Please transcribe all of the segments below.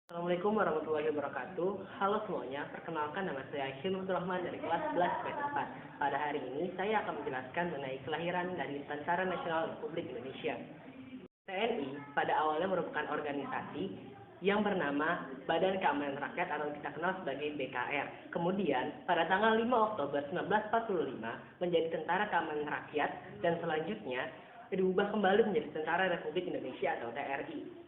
Assalamualaikum warahmatullahi wabarakatuh. Halo semuanya, perkenalkan nama saya Syinur Rahman dari kelas 11 B4. Pada hari ini saya akan menjelaskan mengenai kelahiran dari Tentara Nasional Republik Indonesia. TNI pada awalnya merupakan organisasi yang bernama Badan Keamanan Rakyat atau kita kenal sebagai BKR. Kemudian pada tanggal 5 Oktober 1945 menjadi Tentara Keamanan Rakyat dan selanjutnya diubah kembali menjadi Tentara Republik Indonesia atau TRI.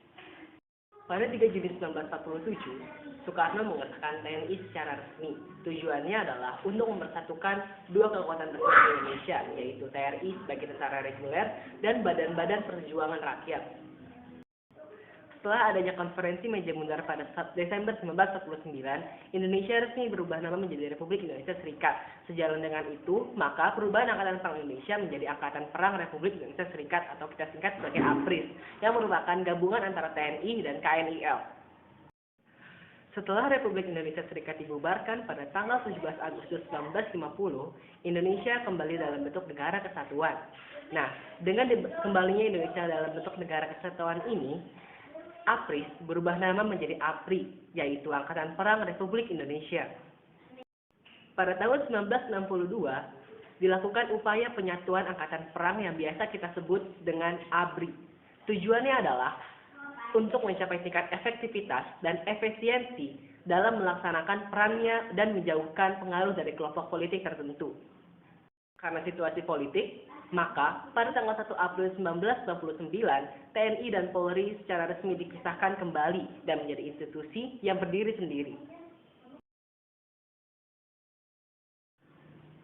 Pada 3 Juni 1947, Soekarno mengesahkan TNI secara resmi. Tujuannya adalah untuk mempersatukan dua kekuatan terkuat di Indonesia, yaitu TRI sebagai tentara reguler dan Badan-Badan Perjuangan Rakyat. Setelah adanya konferensi meja bundar pada Desember 1949, Indonesia resmi berubah nama menjadi Republik Indonesia Serikat. Sejalan dengan itu, maka perubahan Angkatan Perang Indonesia menjadi Angkatan Perang Republik Indonesia Serikat atau kita singkat sebagai APRIS, yang merupakan gabungan antara TNI dan KNIL. Setelah Republik Indonesia Serikat dibubarkan pada tanggal 17 Agustus 1950, Indonesia kembali dalam bentuk negara kesatuan. Nah, dengan kembalinya Indonesia dalam bentuk negara kesatuan ini, APRIS berubah nama menjadi APRI, yaitu Angkatan Perang Republik Indonesia. Pada tahun 1962, dilakukan upaya penyatuan Angkatan Perang yang biasa kita sebut dengan ABRI. Tujuannya adalah untuk mencapai tingkat efektivitas dan efisiensi dalam melaksanakan perannya dan menjauhkan pengaruh dari kelompok politik tertentu. Karena situasi politik, maka pada tanggal 1 April 1999, TNI dan Polri secara resmi dipisahkan kembali dan menjadi institusi yang berdiri sendiri.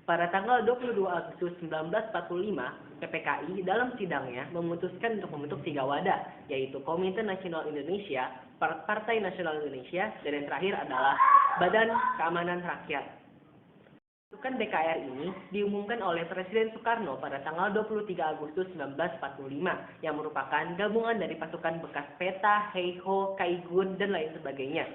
Pada tanggal 22 Agustus 1945, PPKI dalam sidangnya memutuskan untuk membentuk 3 wadah, yaitu Komite Nasional Indonesia, Partai Nasional Indonesia, dan yang terakhir adalah Badan Keamanan Rakyat. Pasukan BKR ini diumumkan oleh Presiden Soekarno pada tanggal 23 Agustus 1945 yang merupakan gabungan dari pasukan bekas Peta, Heiho, Kaigun, dan lain sebagainya.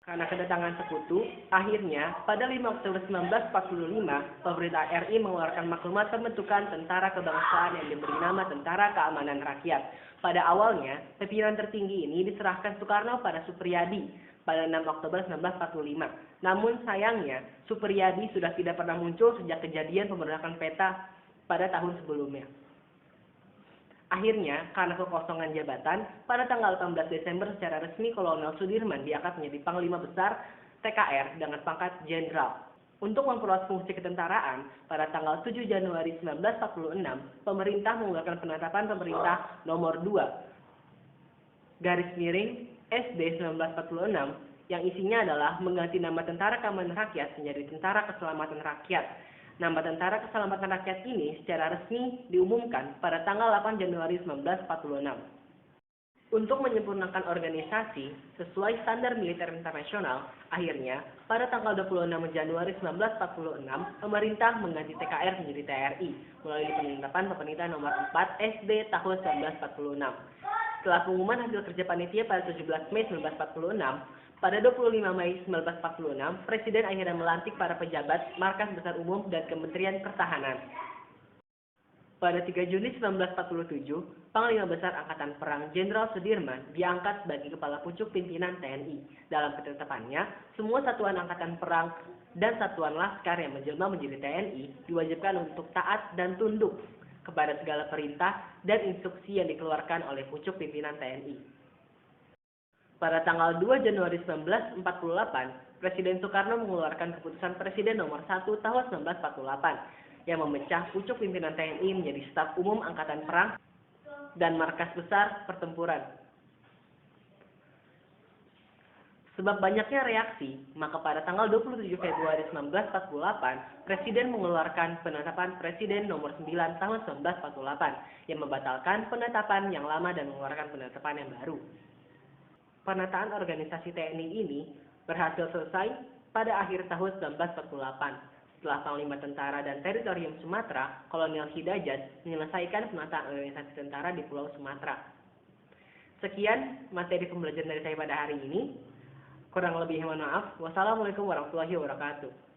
Karena kedatangan sekutu, akhirnya pada 5 Oktober 1945, pemerintah RI mengeluarkan maklumat pembentukan Tentara Kebangsaan yang diberi nama Tentara Keamanan Rakyat. Pada awalnya, pimpinan tertinggi ini diserahkan Soekarno pada Supriyadi pada 6 Oktober 1945. Namun sayangnya, Supriyadi sudah tidak pernah muncul sejak kejadian pemberontakan Peta pada tahun sebelumnya. Akhirnya, karena kekosongan jabatan, pada tanggal 18 Desember secara resmi Kolonel Sudirman diangkat menjadi Panglima Besar TKR dengan pangkat Jenderal. Untuk memperluas fungsi ketentaraan, pada tanggal 7 Januari 1946, pemerintah mengeluarkan penetapan pemerintah nomor 2, SD 1946, yang isinya adalah mengganti nama Tentara Keamanan Rakyat menjadi Tentara Keselamatan Rakyat. Nama Tentara Keselamatan Rakyat ini secara resmi diumumkan pada tanggal 8 Januari 1946. Untuk menyempurnakan organisasi sesuai standar militer internasional, akhirnya pada tanggal 26 Januari 1946, pemerintah mengganti TKR menjadi TRI melalui penetapan pemerintah nomor 4 SD tahun 1946. Setelah pengumuman hasil kerja panitia pada 17 Mei 1946, pada 25 Mei 1946, Presiden akhirnya melantik para pejabat Markas Besar Umum dan Kementerian Pertahanan. Pada 3 Juni 1947, Panglima Besar Angkatan Perang Jenderal Sudirman diangkat sebagai Kepala Pucuk Pimpinan TNI. Dalam ketetapannya, semua satuan Angkatan Perang dan satuan Laskar yang menjelma menjadi TNI diwajibkan untuk taat dan tunduk kepada segala perintah dan instruksi yang dikeluarkan oleh Pucuk Pimpinan TNI. Pada tanggal 2 Januari 1948, Presiden Soekarno mengeluarkan keputusan Presiden nomor 1 tahun 1948 yang memecah Pucuk Pimpinan TNI menjadi Staf Umum Angkatan Perang dan Markas Besar Pertempuran. Sebab banyaknya reaksi, maka pada tanggal 27 Februari 1948, Presiden mengeluarkan penetapan Presiden nomor 9 tahun 1948 yang membatalkan penetapan yang lama dan mengeluarkan penetapan yang baru. Penataan organisasi TNI ini berhasil selesai pada akhir tahun 1948 setelah Panglima Tentara dan Teritorium Sumatera, Kolonel Hidayat, menyelesaikan penataan organisasi tentara di Pulau Sumatera. Sekian materi pembelajaran dari saya pada hari ini. Kurang lebih mohon maaf. Wassalamualaikum warahmatullahi wabarakatuh.